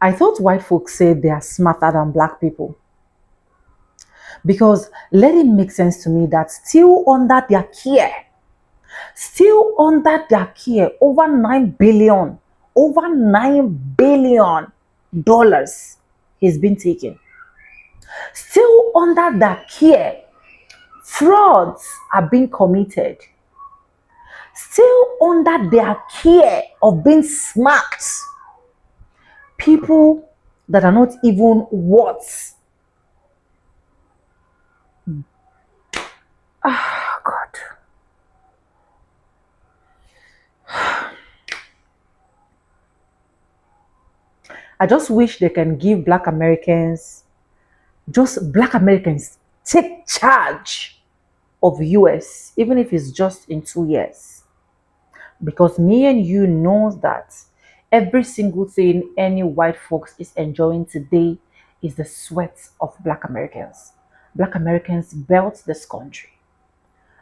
I thought white folks said they are smarter than black people. Because let it make sense to me that still under their care, over $9 billion has been taken. Still under their care, frauds are being committed. Still under their care of being smart, people that are not even worth. Ah, God. I just wish they can give black Americans, take charge of US, even if it's just in 2 years. Because me and you knows that every single thing any white folks is enjoying today is the sweat of black Americans. Black Americans built this country.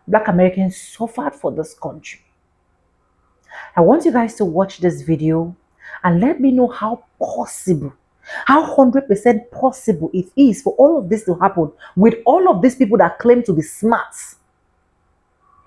Black Americans suffered for this country. I want you guys to watch this video and let me know how 100% possible it is for all of this to happen with all of these people that claim to be smart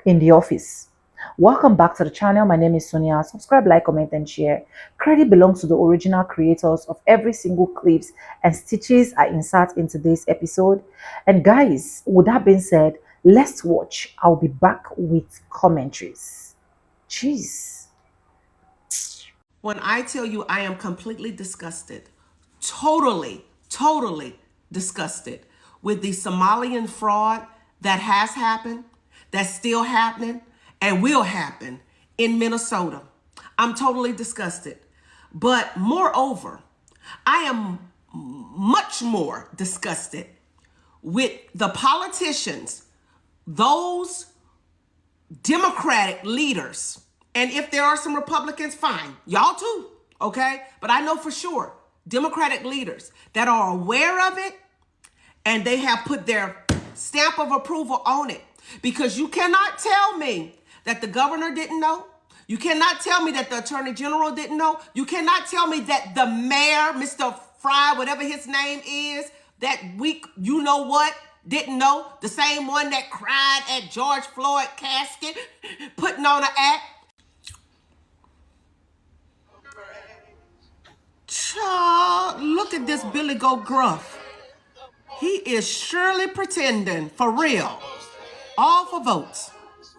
in the office. Welcome back to the channel. My name is Sonia. Subscribe, like, comment, and share. Credit belongs to the original creators of every single clips and stitches I insert in today's episode. And guys, with that being said, let's watch. I'll be back with commentaries. Jeez. When I tell you I am completely disgusted, totally disgusted with the Somalian fraud that has happened, that's still happening, and will happen in Minnesota. I'm totally disgusted. But moreover, I am much more disgusted with the politicians, those Democratic leaders. And if there are some Republicans, fine. Y'all too, okay? But I know for sure, Democratic leaders that are aware of it and they have put their stamp of approval on it. Because you cannot tell me that the governor didn't know. You cannot tell me that the attorney general didn't know. You cannot tell me that the mayor, Mr. Fry, whatever his name is, that week, you know what, didn't know. The same one that cried at George Floyd casket, putting on an act. Child, look at this Billy Goat Gruff. He is surely pretending, for real, all for votes.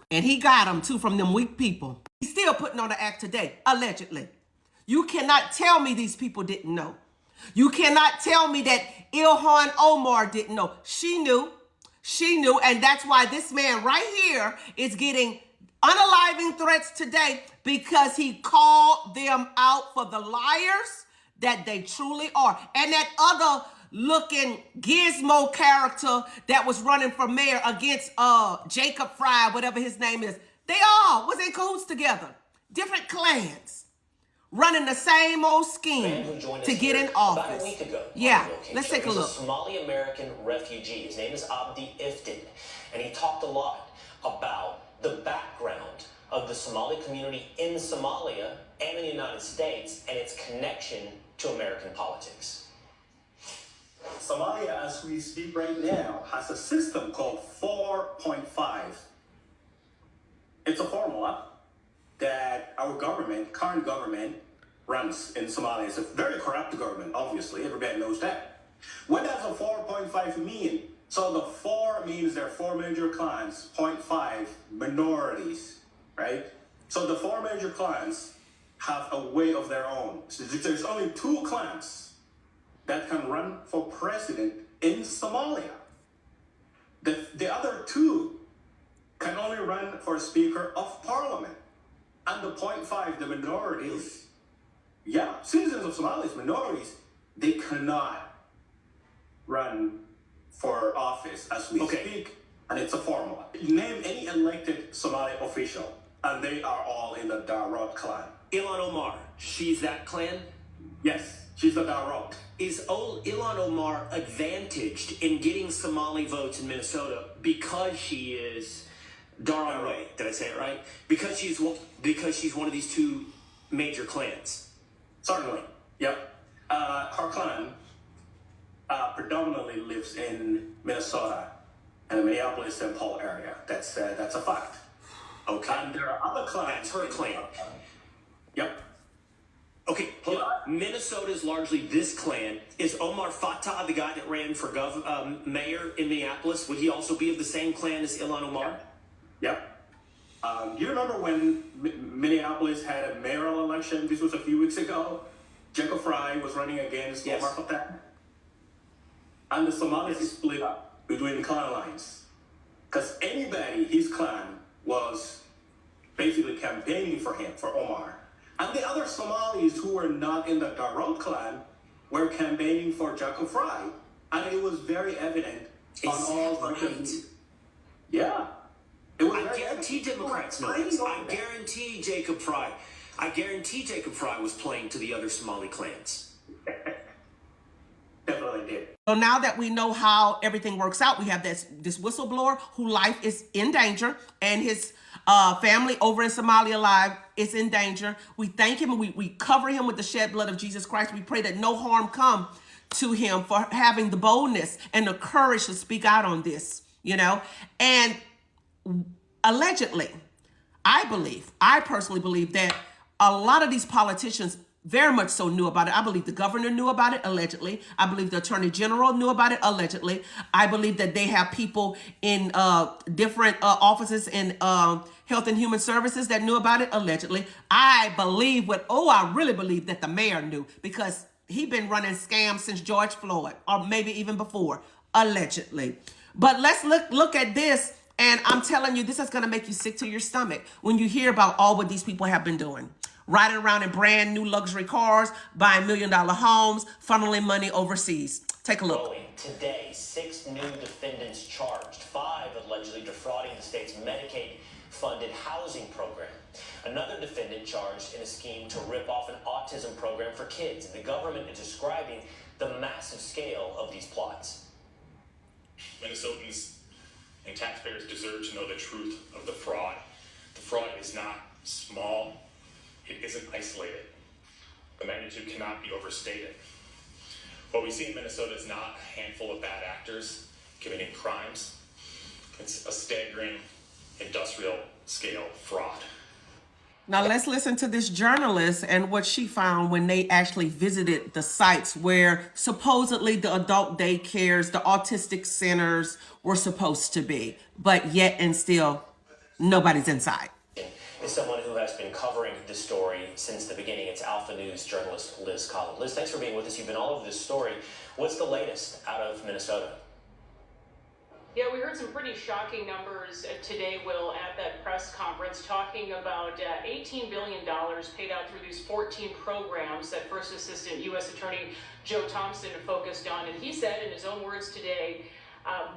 And he got them too from them weak people. He's still putting on the act today, allegedly. You cannot tell me these people didn't know. You cannot tell me that Ilhan Omar didn't know. She knew, and that's why this man right here is getting unaliving threats today, because he called them out for the liars that they truly are. And that other looking gizmo character that was running for mayor against Jacob Fry, whatever his name is, they all was in cahoots together. Different clans running the same old scheme to get in office. About a week ago, yeah, let's take a look. He's a Somali American refugee. His name is Abdi Iftin, and he talked a lot about the background of the Somali community in Somalia and in the United States and its connection to American politics. Somalia, as we speak right now, has a system called 4.5. It's a formula that our government, current government, runs in Somalia. It's a very corrupt government, obviously. Everybody knows that. What does a 4.5 mean? So the 4 means there are 4 major clans, 0.5 minorities, right? So the 4 major clans have a way of their own. So there's only 2 clans that can run for president in Somalia. The other 2 can only run for Speaker of Parliament. And the 0.5, the minorities, citizens of Somalia, minorities, they cannot run for office as we speak. And it's a formula. Name any elected Somali official, and they are all in the Darod clan. Ilhan Omar, she's that clan? Yes, she's the Darod. Is Ilhan Omar advantaged in getting Somali votes in Minnesota because she is Darod? Did I say it right? Because she's one of these 2 major clans. Certainly, yep. son predominantly lives in Minnesota and the Minneapolis-St. Paul area. That's a fact. Okay. And there are other clients. That's her claim. Yep. Okay, hold on. Minnesota is largely this clan. Is Omar Fatah the guy that ran for mayor in Minneapolis? Would he also be of the same clan as Ilhan Omar? Yep. You remember when Minneapolis had a mayoral election? This was a few weeks ago. Jacob Fry was running against Omar Fatah. And the Somalis split up between clan lines. Because anybody, his clan, was basically campaigning for him, for Omar. And the other Somalis who were not in the Darod clan were campaigning for Jacob Fry. And it was very evident on all right? Yeah. It was I guarantee Democrats know this. I guarantee Jacob Fry was playing to the other Somali clans. Definitely did. So now that we know how everything works out, we have this whistleblower whose life is in danger, and his family over in Somalia live is in danger. We thank him and we cover him with the shed blood of Jesus Christ. We pray that no harm come to him for having the boldness and the courage to speak out on this, And allegedly, I personally believe that a lot of these politicians very much so knew about it. I believe the governor knew about it, allegedly. I believe the attorney general knew about it, allegedly. I believe that they have people in different offices in Health and Human Services that knew about it, allegedly. I really believe that the mayor knew, because he'd been running scams since George Floyd, or maybe even before, allegedly. But let's look at this, and I'm telling you, this is going to make you sick to your stomach when you hear about all what these people have been doing. Riding around in brand new luxury cars, buying $1 million homes, funneling money overseas. Take a look. Today, 6 new defendants charged, 5 allegedly defrauding the state's Medicaid-funded housing program. Another defendant charged in a scheme to rip off an autism program for kids. And the government is describing the massive scale of these plots. Minnesotans and taxpayers deserve to know the truth of the fraud. The fraud is not small. It isn't isolated. The magnitude cannot be overstated. What we see in Minnesota is not a handful of bad actors committing crimes. It's a staggering industrial scale fraud. Now let's listen to this journalist and what she found when they actually visited the sites where supposedly the adult daycares, the autistic centers were supposed to be, but yet and still nobody's inside. Is someone who has been covering this story since the beginning. It's Alpha News journalist Liz Collin. Liz, thanks for being with us. You've been all over this story. What's the latest out of Minnesota? Yeah, we heard some pretty shocking numbers today, Will, at that press conference, talking about $18 billion paid out through these 14 programs that First Assistant U.S. Attorney Joe Thompson focused on. And he said, in his own words today,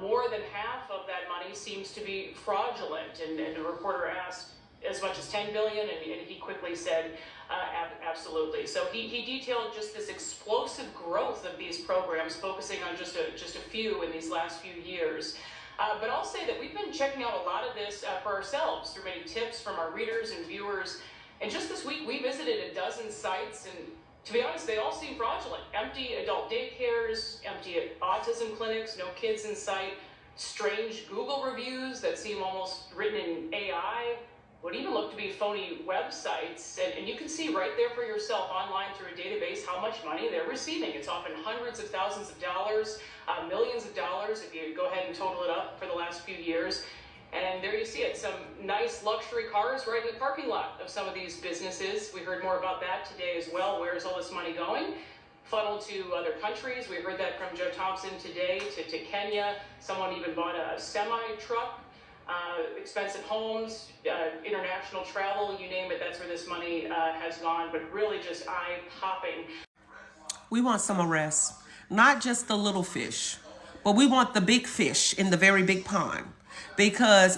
more than half of that money seems to be fraudulent. And the reporter asked, as much as $10 billion, and he quickly said, absolutely. So he detailed just this explosive growth of these programs, focusing on just a few in these last few years. But I'll say that we've been checking out a lot of this for ourselves through many tips from our readers and viewers. And just this week, we visited a dozen sites, and to be honest, they all seem fraudulent. Empty adult daycares, empty autism clinics, no kids in sight, strange Google reviews that seem almost written in AI, would even look to be phony websites, and you can see right there for yourself online through a database how much money they're receiving. It's often hundreds of thousands of dollars, millions of dollars if you go ahead and total it up for the last few years. And there you see it, some nice luxury cars right in the parking lot of some of these businesses. We heard more about that today as well. Where's all this money going? Funneled to other countries. We heard that from Joe Thompson today, to Kenya. Someone even bought a semi-truck. Expensive homes, international travel, you name it, that's where this money has gone, but really just eye-popping. We want some arrests, not just the little fish, but we want the big fish in the very big pond, because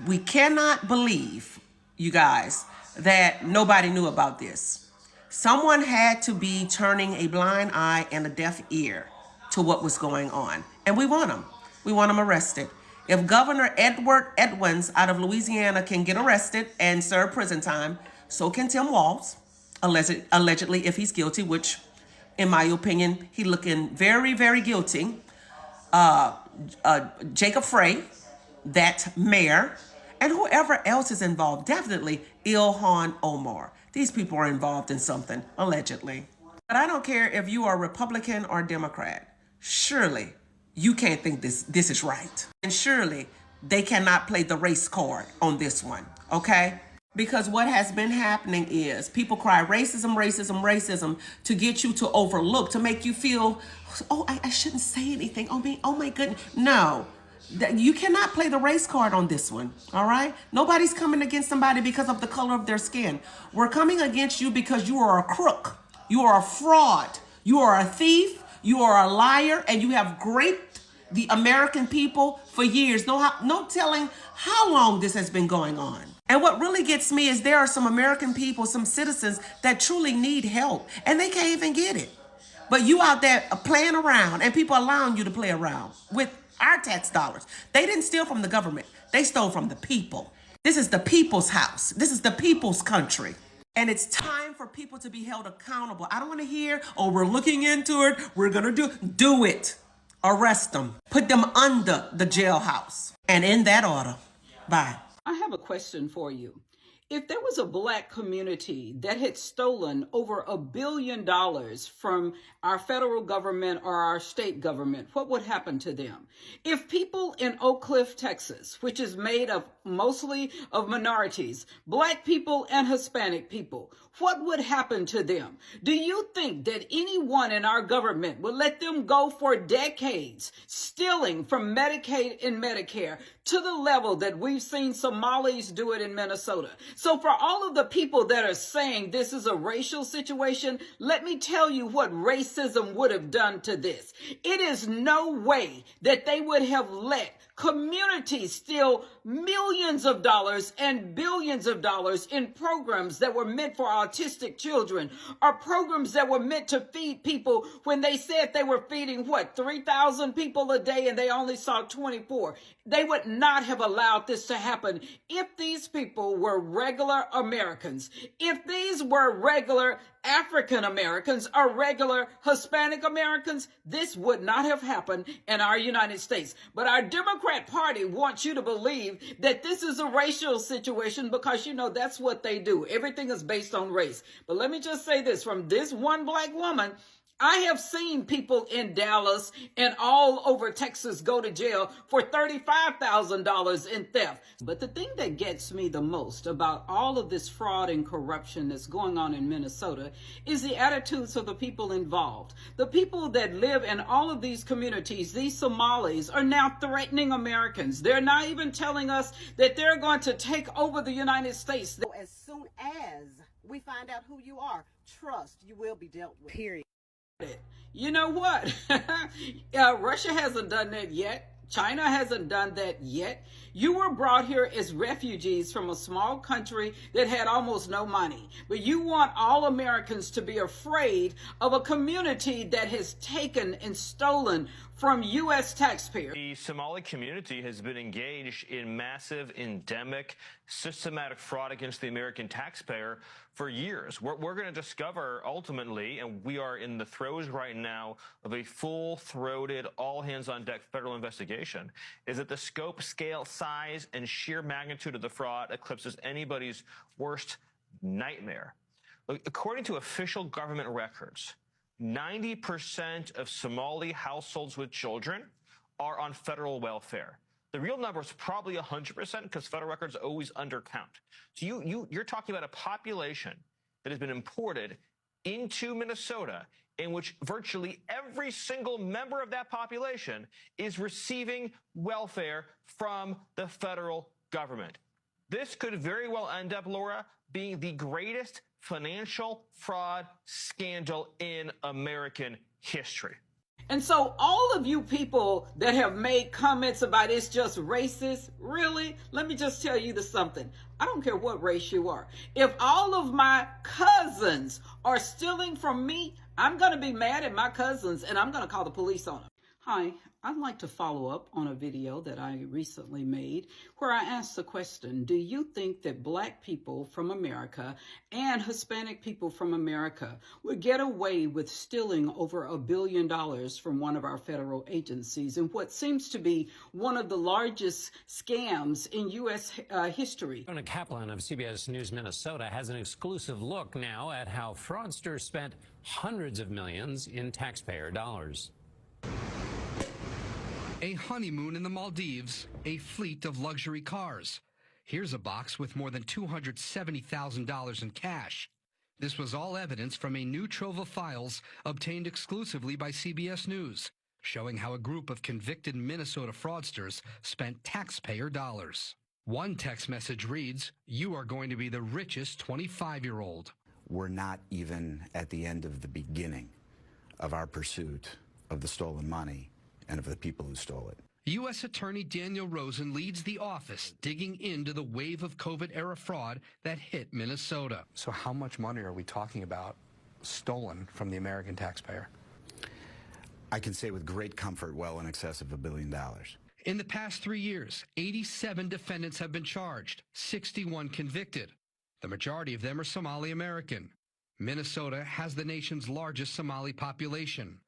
we cannot believe, you guys, that nobody knew about this. Someone had to be turning a blind eye and a deaf ear to what was going on, and we want them. We want them arrested. If Governor Edward Edwins out of Louisiana can get arrested and serve prison time, so can Tim Walz, allegedly, if he's guilty, which In my opinion, he looking very, very guilty. Jacob Frey, that mayor, and whoever else is involved, definitely Ilhan Omar. These people are involved in something, allegedly. But I don't care if you are Republican or Democrat. Surely you can't think this is right. And surely they cannot play the race card on this one, okay? Because what has been happening is people cry racism, racism, racism to get you to overlook, to make you feel, oh, I shouldn't say anything. Oh my goodness. No, you cannot play the race card on this one, all right? Nobody's coming against somebody because of the color of their skin. We're coming against you because you are a crook. You are a fraud. You are a thief. You are a liar, and you have raped the American people for years. No telling how long this has been going on. And what really gets me is there are some American people, some citizens that truly need help, and they can't even get it. But you out there playing around, and people allowing you to play around with our tax dollars. They didn't steal from the government. They stole from the people. This is the people's house. This is the people's country. And it's time for people to be held accountable. I don't want to hear, oh, we're looking into it. We're going to do it. Arrest them. Put them under the jailhouse. And in that order. Bye. I have a question for you. If there was a Black community that had stolen over $1 billion from our federal government or our state government, what would happen to them? If people in Oak Cliff, Texas, which is made of mostly of minorities, Black people and Hispanic people, what would happen to them? Do you think that anyone in our government would let them go for decades, stealing from Medicaid and Medicare to the level that we've seen Somalis do it in Minnesota? So for all of the people that are saying this is a racial situation, let me tell you what racism would have done to this. It is no way that they would have let communities steal millions of dollars and billions of dollars in programs that were meant for autistic children, or programs that were meant to feed people when they said they were feeding, 3,000 people a day and they only saw 24. They would not have allowed this to happen if these people were regular Americans. If these were regular African Americans or regular Hispanic Americans, this would not have happened in our United States. But our Democrat Party wants you to believe that this is a racial situation because, that's what they do. Everything is based on race. But let me just say this, from this one Black woman, I have seen people in Dallas and all over Texas go to jail for $35,000 in theft. But the thing that gets me the most about all of this fraud and corruption that's going on in Minnesota is the attitudes of the people involved. The people that live in all of these communities, these Somalis, are now threatening Americans. They're not even telling us that they're going to take over the United States. As soon as we find out who you are, trust you will be dealt with. Period. You know what? Russia hasn't done that yet. China hasn't done that yet. You were brought here as refugees from a small country that had almost no money. But you want all Americans to be afraid of a community that has taken and stolen from U.S. taxpayers. The Somali community has been engaged in massive, endemic, systematic fraud against the American taxpayer for years. We're going to discover ultimately, and we are in the throes right now of a full-throated, all-hands-on-deck federal investigation, is that the scope, scale, size, and sheer magnitude of the fraud eclipses anybody's worst nightmare. According to official government records, 90% of Somali households with children are on federal welfare. The real number is probably 100% because federal records always undercount. So you're talking about a population that has been imported into Minnesota in which virtually every single member of that population is receiving welfare from the federal government. This could very well end up, Laura, being the greatest financial fraud scandal in American history. And so all of you people that have made comments about it's just racist, really, let me just tell you something. I don't care what race you are. If all of my cousins are stealing from me, I'm going to be mad at my cousins and I'm going to call the police on them. Hi, I'd like to follow up on a video that I recently made where I asked the question, do you think that Black people from America and Hispanic people from America would get away with stealing over $1 billion from one of our federal agencies in what seems to be one of the largest scams in U.S. history? Jonah Kaplan of CBS News Minnesota has an exclusive look now at how fraudsters spent hundreds of millions in taxpayer dollars. A honeymoon in the Maldives, a fleet of luxury cars. Here's a box with more than $270,000 in cash. This was all evidence from a new trove of files obtained exclusively by CBS News, showing how a group of convicted Minnesota fraudsters spent taxpayer dollars. One text message reads, "You are going to be the richest 25-year-old. We're not even at the end of the beginning of our pursuit of the stolen money and of the people who stole it." U.S. Attorney Daniel Rosen leads the office digging into the wave of COVID-era fraud that hit Minnesota. So how much money are we talking about stolen from the American taxpayer? I can say with great comfort, well in excess of $1 billion. In the past 3 years, 87 defendants have been charged, 61 convicted. The majority of them are Somali American. Minnesota has the nation's largest Somali population.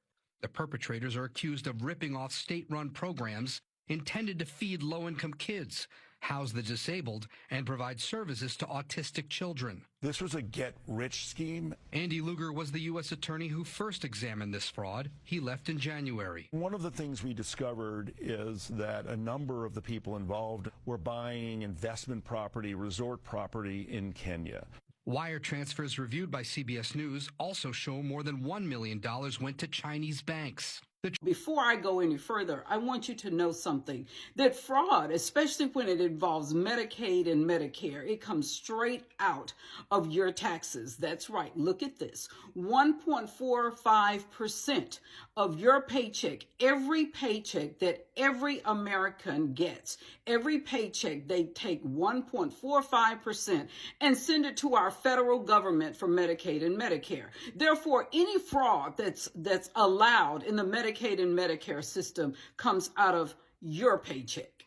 The perpetrators are accused of ripping off state-run programs intended to feed low-income kids, house the disabled, and provide services to autistic children. This was a get-rich scheme. Andy Luger was the U.S. attorney who first examined this fraud. He left in January. One of the things we discovered is that a number of the people involved were buying investment property, resort property in Kenya. Wire transfers reviewed by CBS News also show more than $1 million went to Chinese banks. Before I go any further, I want you to know something, that fraud, especially when it involves Medicaid and Medicare, it comes straight out of your taxes. That's right. Look at this. 1.45% of your paycheck, every paycheck that every American gets, every paycheck, they take 1.45% and send it to our federal government for Medicaid and Medicare. Therefore, any fraud that's allowed in the Medicaid and Medicare system comes out of your paycheck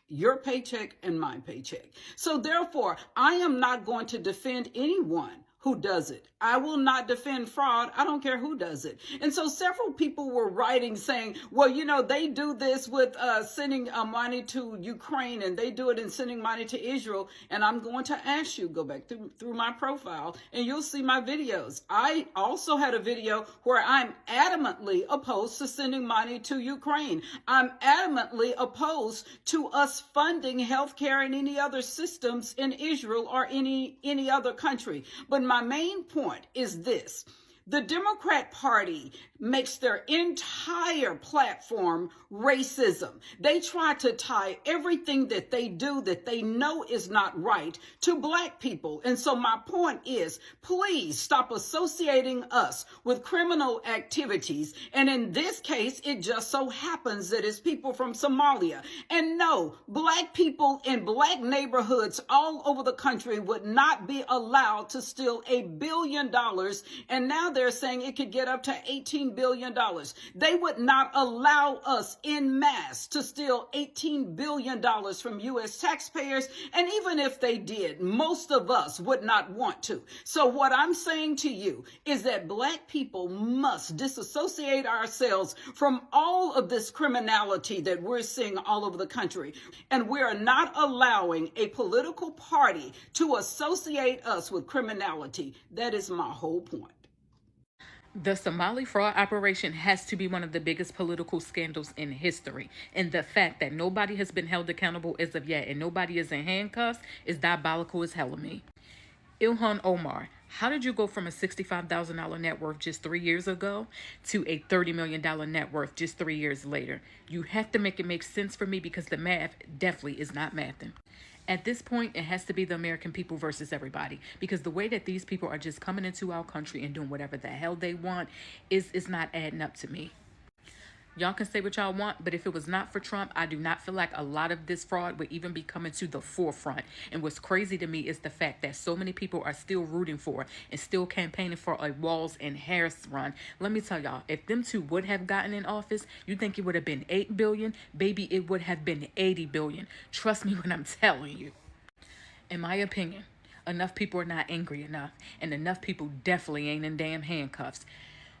and my paycheck. So therefore, I am not going to defend anyone who does it. I will not defend fraud. I don't care who does it. And so several people were writing saying, well, you know, they do this with sending money to Ukraine, and they do it in sending money to Israel. And I'm going to ask you, go back through my profile, and you'll see my videos. I also had a video where I'm adamantly opposed to sending money to Ukraine. I'm adamantly opposed to us funding healthcare and any other systems in Israel or any other country. But my main point is this. The Democrat Party makes their entire platform racism. They try to tie everything that they do that they know is not right to Black people. And so my point is, please stop associating us with criminal activities. And in this case, it just so happens that it's people from Somalia. And no, Black people in Black neighborhoods all over the country would not be allowed to steal $1 billion. And now they're saying it could get up to $18 billion. They would not allow us en masse to steal $18 billion from U.S. taxpayers. And even if they did, most of us would not want to. So what I'm saying to you is that Black people must disassociate ourselves from all of this criminality that we're seeing all over the country. And we are not allowing a political party to associate us with criminality. That is my whole point. The Somali fraud operation has to be one of the biggest political scandals in history. And the fact that nobody has been held accountable as of yet and nobody is in handcuffs is diabolical as hell to me. Ilhan Omar, how did you go from a $65,000 net worth just 3 years ago to a $30 million net worth just 3 years later? You have to make it make sense for me because the math definitely is not mathing. At this point, it has to be the American people versus everybody, because the way that these people are just coming into our country and doing whatever the hell they want is not adding up to me. Y'all can say what y'all want, but if it was not for Trump, I do not feel like a lot of this fraud would even be coming to the forefront. And what's crazy to me is the fact that so many people are still rooting for and still campaigning for a Walz and Harris run. Let me tell y'all, if them two would have gotten in office, you think it would have been 8 billion? Baby, it would have been 80 billion. Trust me when I'm telling you. In my opinion, enough people are not angry enough, and enough people definitely ain't in damn handcuffs.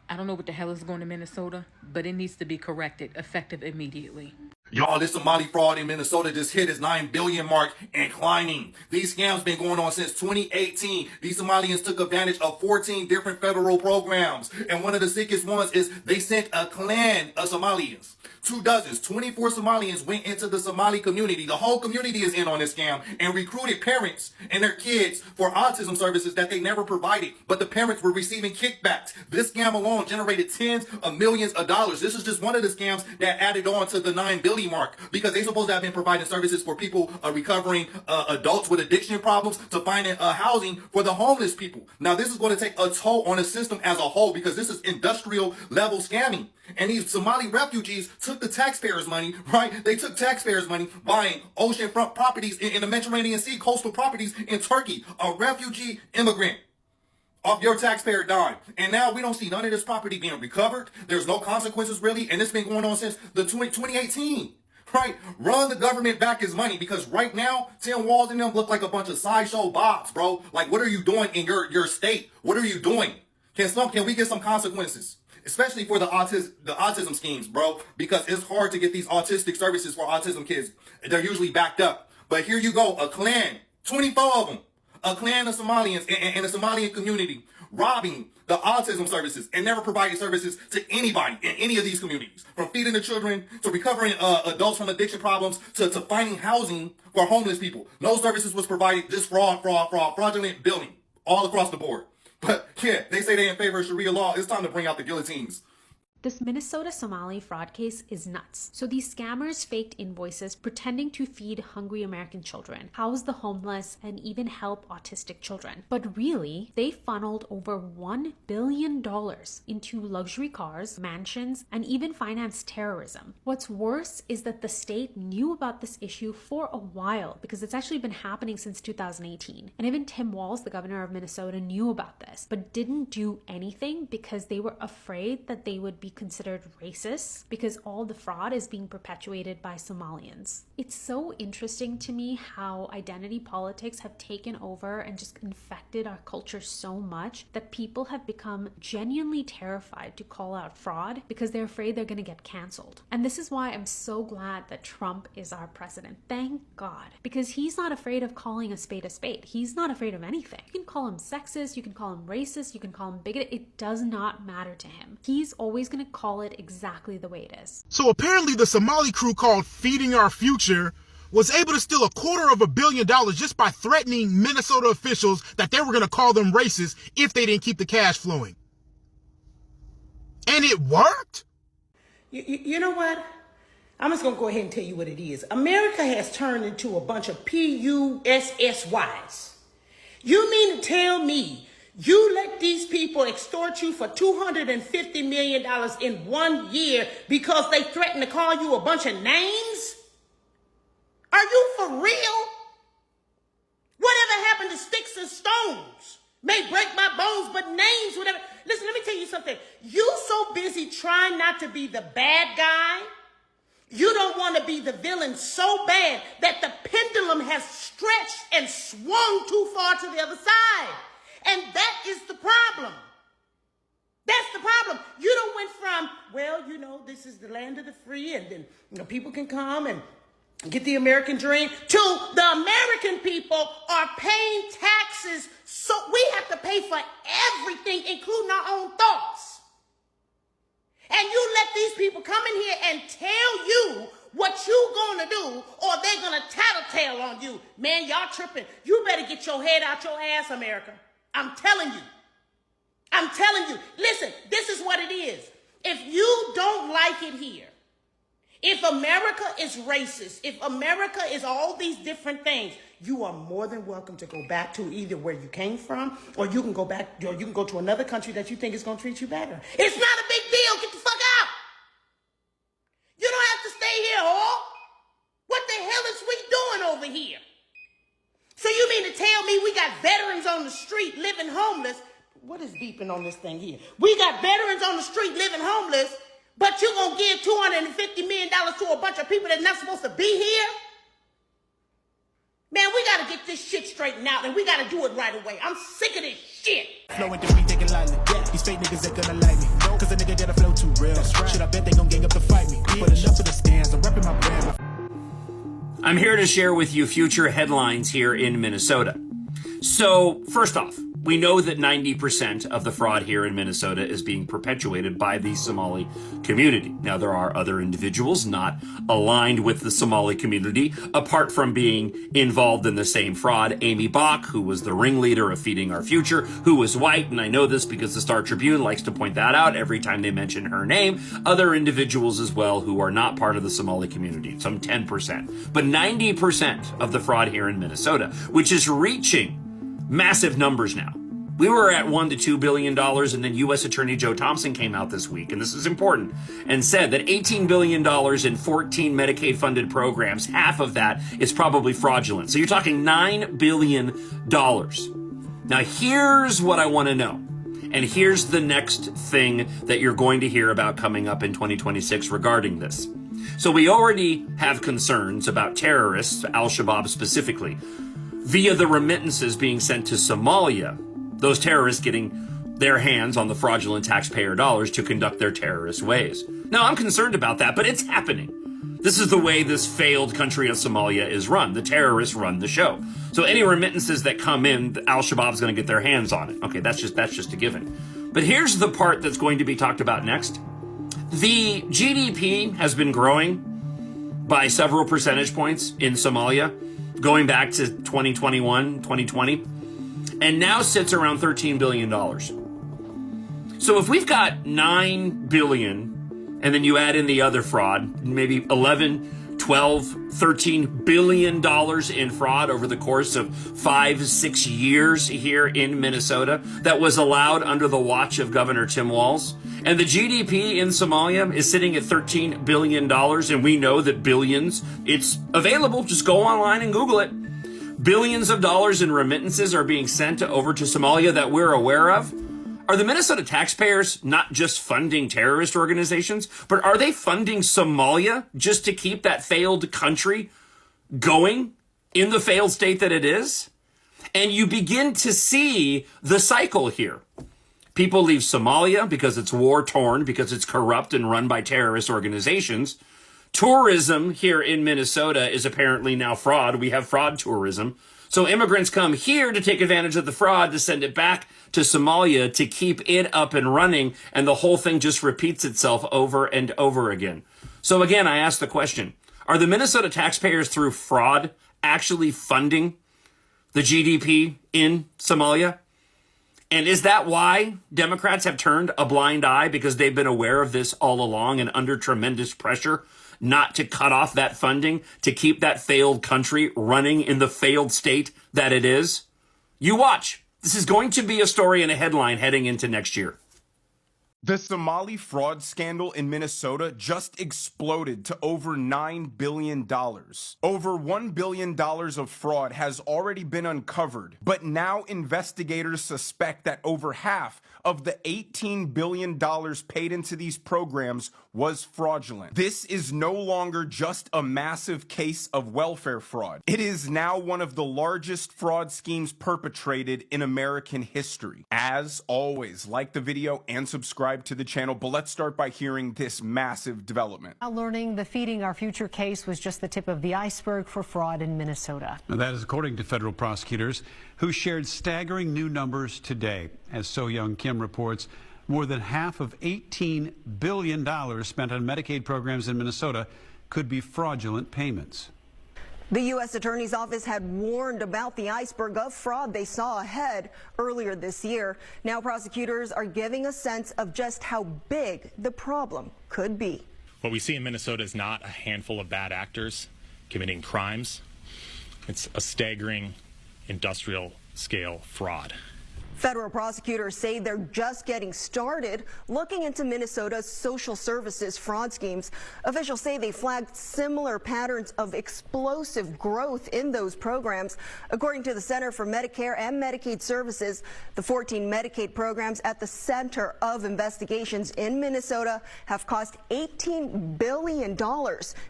I don't know what the hell is going to Minnesota, but it needs to be corrected, effective immediately. Y'all, this Somali fraud in Minnesota just hit its 9 billion mark and climbing. These scams been going on since 2018. These Somalians took advantage of 14 different federal programs. And one of the sickest ones is they sent a clan of Somalians. 24 Somalians went into the Somali community. The whole community is in on this scam and recruited parents and their kids for autism services that they never provided. But the parents were receiving kickbacks. This scam alone generated tens of millions of dollars. This is just one of the scams that added on to the 9 billion mark, because they're supposed to have been providing services for people recovering adults with addiction problems, to finding housing for the homeless people. Now, this is going to take a toll on the system as a whole, because this is industrial level scamming. And these Somali refugees took the taxpayers' money, right? They took taxpayers' money buying oceanfront properties in the Mediterranean Sea, coastal properties in Turkey. A refugee immigrant off your taxpayer dime. And now we don't see none of this property being recovered. There's no consequences really. And it's been going on since the 2018. Right? Run the government back his money, because right now, Tim Walz and them look like a bunch of sideshow bobs, bro. Like, what are you doing in your state? What are you doing? Can we get some consequences? Especially for the autism schemes, bro, because it's hard to get these autistic services for autism kids. They're usually backed up. But here you go, a clan, 24 of them, a clan of Somalians in the Somalian community robbing the autism services and never providing services to anybody in any of these communities. From feeding the children, to recovering adults from addiction problems, to finding housing for homeless people. No services was provided. Just fraudulent billing all across the board. But yeah, they say they in favor of Sharia law. It's time to bring out the guillotines. This Minnesota Somali fraud case is nuts. So these scammers faked invoices pretending to feed hungry American children, house the homeless, and even help autistic children. But really, they funneled over $1 billion into luxury cars, mansions, and even financed terrorism. What's worse is that the state knew about this issue for a while, because it's actually been happening since 2018. And even Tim Walz, the governor of Minnesota, knew about this, but didn't do anything because they were afraid that they would be considered racist, because all the fraud is being perpetuated by Somalians. It's so interesting to me how identity politics have taken over and just infected our culture so much that people have become genuinely terrified to call out fraud because they're afraid they're going to get canceled. And this is why I'm so glad that Trump is our president. Thank God. Because he's not afraid of calling a spade a spade. He's not afraid of anything. You can call him sexist, you can call him racist, you can call him bigoted. It does not matter to him. He's always going to call it exactly the way it is. So apparently the Somali crew called Feeding Our Future was able to steal $250 million just by threatening Minnesota officials that they were going to call them racist if they didn't keep the cash flowing. And it worked? You know what? I'm just going to go ahead and tell you what it is. America has turned into a bunch of PUSSYs. You mean to tell me you let these people extort you for $250 million in 1 year because they threatened to call you a bunch of names? Are you for real? Whatever happened to sticks and stones? May break my bones, but names, whatever. Listen, let me tell you something. You so busy trying not to be the bad guy. You don't want to be the villain so bad that the pendulum has stretched and swung too far to the other side. And that is the problem. That's the problem. You don't went from, well, you know, this is the land of the free, and then people can come and get the American dream, to the American people are paying taxes, so we have to pay for everything, including our own thoughts. And you let these people come in here and tell you what you gonna do, or they're gonna tattletale on you. Man, y'all tripping. You better get your head out your ass, America. I'm telling you. I'm telling you. Listen, this is what it is. If you don't like it here, if America is racist, if America is all these different things, you are more than welcome to go back to either where you came from, or you can go back, or you can go to another country that you think is going to treat you better. It's not a big deal. Get the fuck out. over here. So you mean to tell me we got veterans on the street living homeless? What is beeping on this thing here? We got veterans on the street living homeless, but you're going to give $250 million to a bunch of people that's not supposed to be here? Man, we got to get this shit straightened out, and we got to do it right away. I'm sick of this shit. Flowing through me, taking lightly. These fake niggas, they gonna like me. Cause a nigga got a flow too real. Shit, I bet they gon' gang up to fight me. But enough of the stands, I'm repping my brand. I'm here to share with you future headlines here in Minnesota. So, first off, we know that 90% of the fraud here in Minnesota is being perpetuated by the Somali community. Now, there are other individuals not aligned with the Somali community, apart from being involved in the same fraud. Amy Bach, who was the ringleader of Feeding Our Future, who was white, and I know this because the Star Tribune likes to point that out every time they mention her name. Other individuals as well who are not part of the Somali community, some 10%. But 90% of the fraud here in Minnesota, which is reaching massive numbers now. We were at $1 to $2 billion, and then U.S. Attorney Joe Thompson came out this week, and this is important, and said that $18 billion in 14 Medicaid-funded programs, half of that is probably fraudulent. So you're talking $9 billion. Now, here's what I want to know, and here's the next thing that you're going to hear about coming up in 2026 regarding this. So we already have concerns about terrorists, Al-Shabaab specifically, via the remittances being sent to Somalia, those terrorists getting their hands on the fraudulent taxpayer dollars to conduct their terrorist ways. Now, I'm concerned about that, but it's happening. This is the way this failed country of Somalia is run. The terrorists run the show. So any remittances that come in, Al-Shabaab's going to get their hands on it. Okay, that's just a given. But here's the part that's going to be talked about next. The GDP has been growing by several percentage points in Somalia, going back to 2021, 2020, and now sits around $13 billion. So if we've got $9 billion, and then you add in the other fraud, maybe 11, 12, $13 billion in fraud over the course of 5-6 years here in Minnesota that was allowed under the watch of Governor Tim Walz. And the GDP in Somalia is sitting at $13 billion, and we know that billions, it's available. Just go online and Google it. Billions of dollars in remittances are being sent over to Somalia that we're aware of. Are the Minnesota taxpayers not just funding terrorist organizations, but are they funding Somalia just to keep that failed country going in the failed state that it is? And you begin to see the cycle here. People leave Somalia because it's war-torn, because it's corrupt and run by terrorist organizations. Tourism here in Minnesota is apparently now fraud. We have fraud tourism. So immigrants come here to take advantage of the fraud, to send it back to Somalia, to keep it up and running, and the whole thing just repeats itself over and over again. So again, I ask the question, are the Minnesota taxpayers through fraud actually funding the GDP in Somalia? And is that why Democrats have turned a blind eye, because they've been aware of this all along and under tremendous pressure not to cut off that funding, to keep that failed country running in the failed state that it is? You watch. This is going to be a story and a headline heading into next year. The Somali fraud scandal in Minnesota just exploded to over $9 billion. Over $1 billion of fraud has already been uncovered, but now investigators suspect that over half of the $18 billion paid into these programs was fraudulent. This is no longer just a massive case of welfare fraud. It is now one of the largest fraud schemes perpetrated in American history. As always, like the video and subscribe to the channel, but let's start by hearing this massive development. Now learning the Feeding Our Future case was just the tip of the iceberg for fraud in Minnesota. Now that is according to federal prosecutors who shared staggering new numbers today. As So Young Kim reports, more than half of $18 billion spent on Medicaid programs in Minnesota could be fraudulent payments. The U.S. Attorney's Office had warned about the iceberg of fraud they saw ahead earlier this year. Now prosecutors are giving a sense of just how big the problem could be. What we see in Minnesota is not a handful of bad actors committing crimes. It's a staggering industrial scale fraud. Federal prosecutors say they're just getting started looking into Minnesota's social services fraud schemes. Officials say they flagged similar patterns of explosive growth in those programs. According to the Center for Medicare and Medicaid Services, the 14 Medicaid programs at the center of investigations in Minnesota have cost $18 billion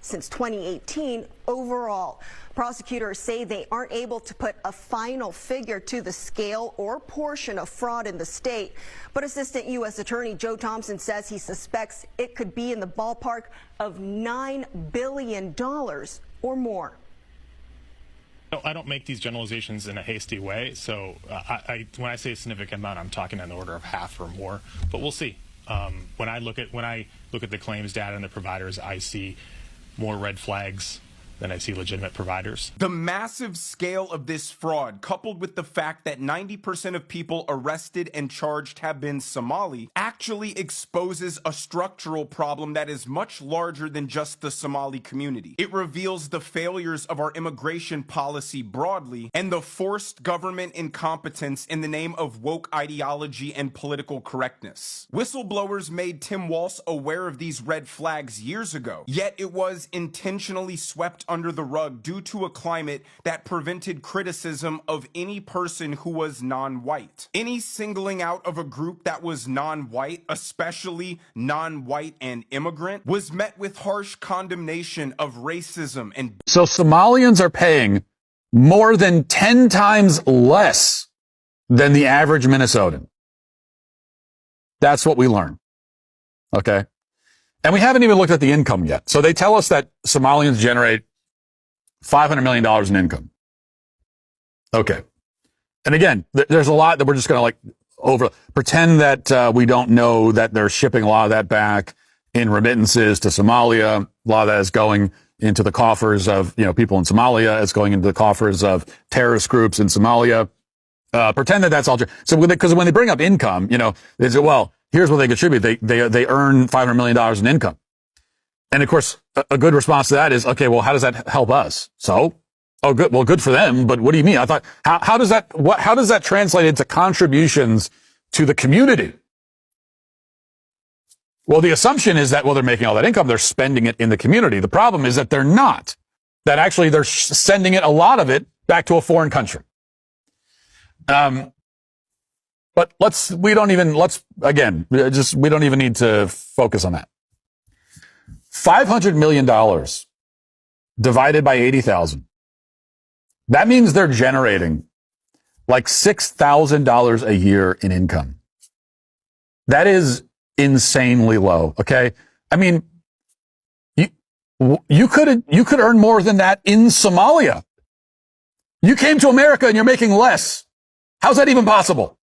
since 2018 overall. Prosecutors say they aren't able to put a final figure to the scale or portion of fraud in the state, but Assistant U.S. Attorney Joe Thompson says he suspects it could be in the ballpark of $9 billion or more. I don't make these generalizations in a hasty way, so when I say a significant amount, I'm talking on the order of half or more, but we'll see. When I look at the claims data and the providers, I see more red flags than I see legitimate providers. The massive scale of this fraud, coupled with the fact that 90% of people arrested and charged have been Somali, actually exposes a structural problem that is much larger than just the Somali community. It reveals the failures of our immigration policy broadly and the forced government incompetence in the name of woke ideology and political correctness. Whistleblowers made Tim Walz aware of these red flags years ago, yet it was intentionally swept under the rug due to a climate that prevented criticism of any person who was non-white. Any singling out of a group that was non-white, especially non-white and immigrant, was met with harsh condemnation of racism and... So Somalians are paying more than 10 times less than the average Minnesotan. That's what we learn. Okay? And we haven't even looked at the income yet. So they tell us that Somalians generate $500 million in income. Okay. And again, there's a lot that we're just going to pretend that we don't know that they're shipping a lot of that back in remittances to Somalia. A lot of that is going into the coffers of, people in Somalia. It's going into the coffers of terrorist groups in Somalia. Pretend that that's all true. So because when they bring up income, they say, well, here's what they contribute. They earn $500 million in income. And of course, a good response to that is, okay, well, how does that help us? So, good. Well, good for them. But what do you mean? I thought, how does that translate into contributions to the community? Well, the assumption is that, they're making all that income. They're spending it in the community. The problem is that they're not. That actually they're sending a lot of it back to a foreign country. But we don't even need to focus on that. $500 million divided by 80,000. That means they're generating like $6,000 a year in income. That is insanely low. Okay. I mean, you could earn more than that in Somalia. You came to America and you're making less. How's that even possible?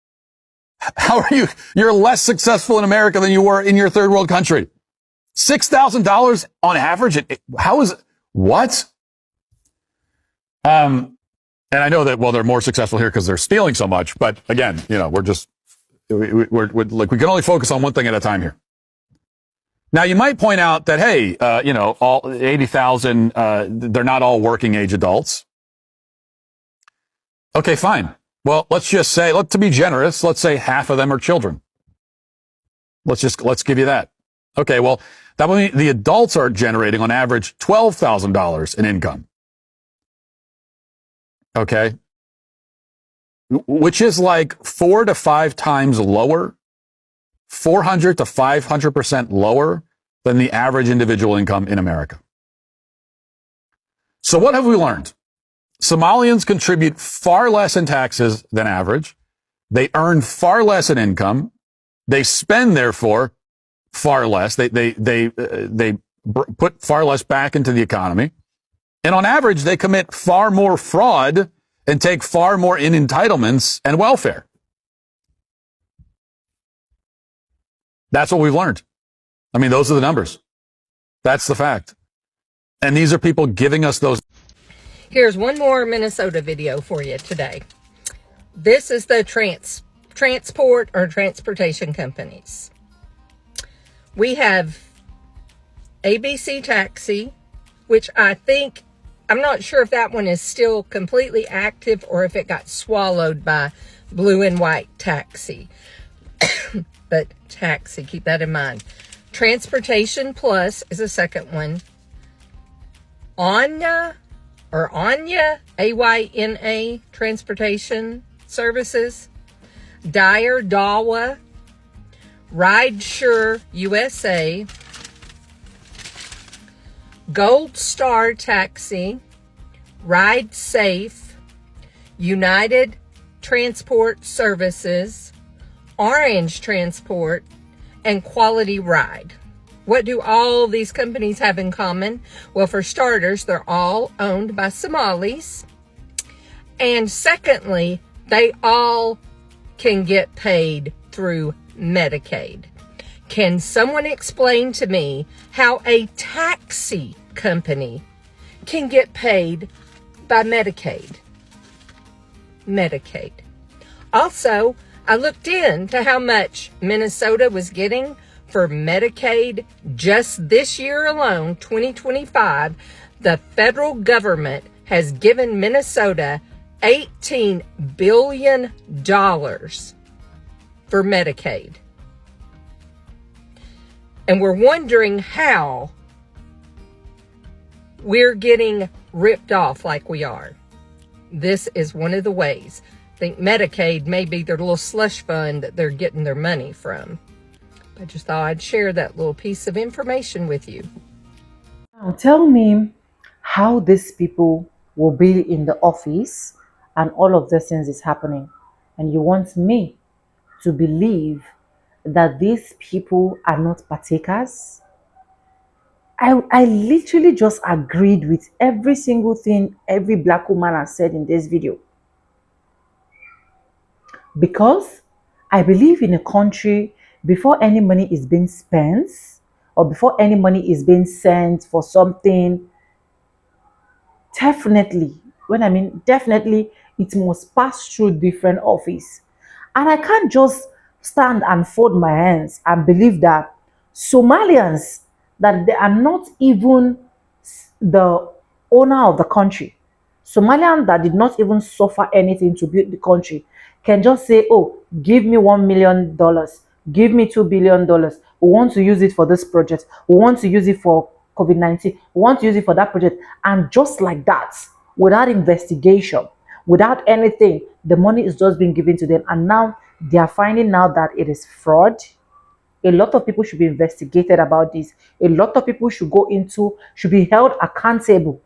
How are you? You're less successful in America than you were in your third world country. $6,000 on average. How is it? What? And I know that, they're more successful here because they're stealing so much. But again, we're we can only focus on one thing at a time here. Now, you might point out that, hey, all 80,000, they're not all working age adults. Okay, fine. Well, let's just say, to be generous, let's say half of them are children. Let's give you that. Okay, well, that would mean the adults are generating on average $12,000 in income. Okay. Which is like 4 to 5 times lower, 400 to 500% lower than the average individual income in America. So what have we learned? Somalians contribute far less in taxes than average. They earn far less in income. They spend, therefore, far less. They put far less back into the economy. And on average, they commit far more fraud and take far more in entitlements and welfare. That's what we've learned. I mean, those are the numbers. That's the fact. And these are people giving us those. Here's one more Minnesota video for you today. This is the transport or transportation companies. We have ABC Taxi, which I'm not sure if that one is still completely active or if it got swallowed by blue and white taxi. But taxi, keep that in mind. Transportation Plus is the second one. Anya, Ayna, Transportation Services. Dyer Dawa, Rideshare USA, Gold Star Taxi, Ride Safe, United Transport Services, Orange Transport, and Quality Ride. What do all these companies have in common? Well, for starters, they're all owned by Somalis. And secondly, they all can get paid through Medicaid. Can someone explain to me how a taxi company can get paid by Medicaid? Medicaid. Also, I looked into how much Minnesota was getting for Medicaid just this year alone, 2025. The federal government has given Minnesota $18 billion for Medicaid. And we're wondering how we're getting ripped off like we are. This is one of the ways. I think Medicaid may be their little slush fund that they're getting their money from. I just thought I'd share that little piece of information with you. Now tell me how these people will be in the office and all of these things is happening, and you want me to believe that these people are not partakers? I literally just agreed with every single thing every black woman has said in this video, because I believe in a country, before any money is being spent or before any money is being sent for something, definitely, when I mean definitely, it must pass through different office. And I can't just stand and fold my hands and believe that Somalians, that they are not even the owner of the country, Somalians that did not even suffer anything to build the country, can just say, oh, give me $1 million, give me $2 billion. We want to use it for this project. We want to use it for COVID-19. We want to use it for that project. And just like that, without investigation, without anything, the money is just being given to them. And now they are finding out that it is fraud. A lot of people should be investigated about this. A lot of people should be held accountable.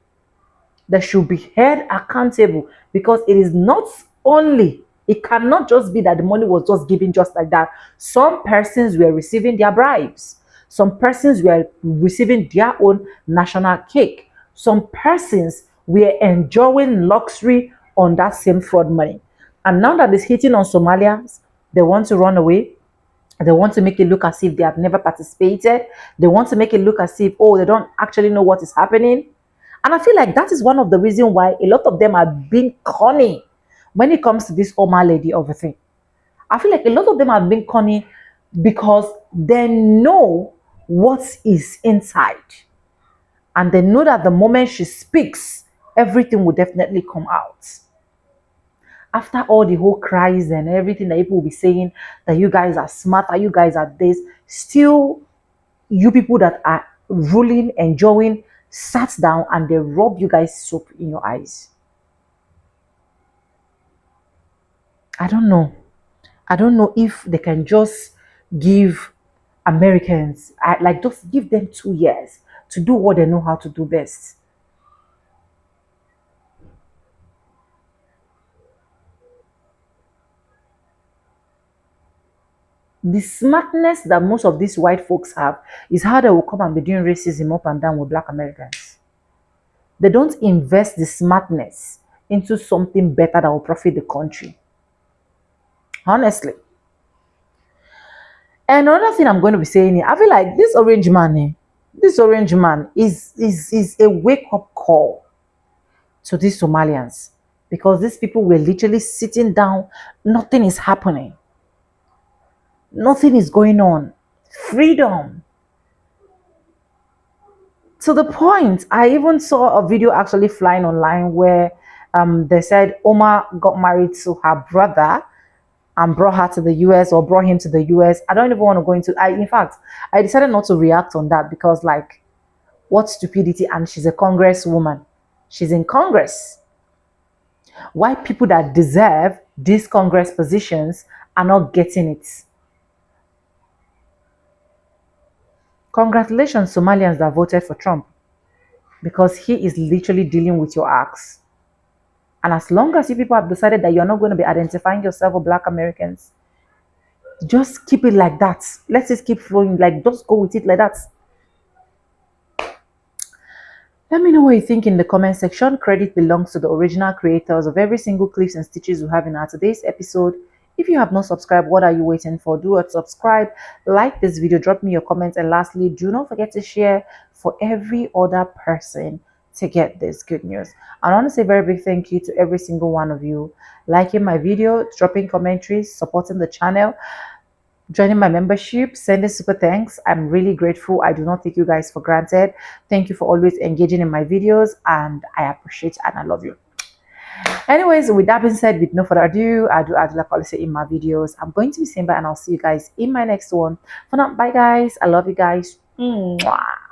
They should be held accountable, because it is not only, it cannot just be that the money was just given just like that. Some persons were receiving their bribes. Some persons were receiving their own national cake. Some persons were enjoying luxury on that same fraud money. And now that it's hitting on Somalians, they want to run away. They want to make it look as if they have never participated. They want to make it look as if, oh, they don't actually know what is happening. And I feel like that is one of the reasons why a lot of them are being cunning when it comes to this Oma lady of a thing. I feel like a lot of them have been cunning because they know what is inside. And they know that the moment she speaks, everything will definitely come out. After all the whole cries and everything that people will be saying, that you guys are smart, that you guys are this, still you people that are ruling, enjoying, sat down and they rub you guys soap in your eyes. I don't know. I don't know if they can just give Americans, like just give them 2 years to do what they know how to do best. The smartness that most of these white folks have is how they will come and be doing racism up and down with black Americans. They don't invest the smartness into something better that will profit the country. Honestly. And another thing I'm going to be saying here, I feel like this orange man is a wake-up call to these Somalians, because these people were literally sitting down, nothing is happening. Nothing is going on. Freedom. To the point, I even saw a video actually flying online where they said Oma got married to her brother and brought her to the US or brought him to the US. I don't even want to go into in fact, I decided not to react on that because like what stupidity, and she's a congresswoman. She's in Congress. Why people that deserve these Congress positions are not getting it? Congratulations, Somalians that voted for Trump, because he is literally dealing with your acts. And as long as you people have decided that you're not going to be identifying yourself with Black Americans, just keep it like that. Let's just keep flowing, like just go with it like that. Let me know what you think in the comment section. Credit belongs to the original creators of every single clips and stitches we have in our today's episode. If you have not subscribed, what are you waiting for? Do subscribe, like this video, drop me your comments, and lastly, do not forget to share for every other person to get this good news. I want to say a very big thank you to every single one of you liking my video, dropping commentaries, supporting the channel, joining my membership, sending super thanks. I'm really grateful. I do not take you guys for granted. Thank you for always engaging in my videos, and I appreciate and I love you. Anyways, with that being said, with no further ado, I do like policy in my videos. I'm going to be saying bye, and I'll see you guys in my next one. For now, bye guys. I love you guys. Mwah.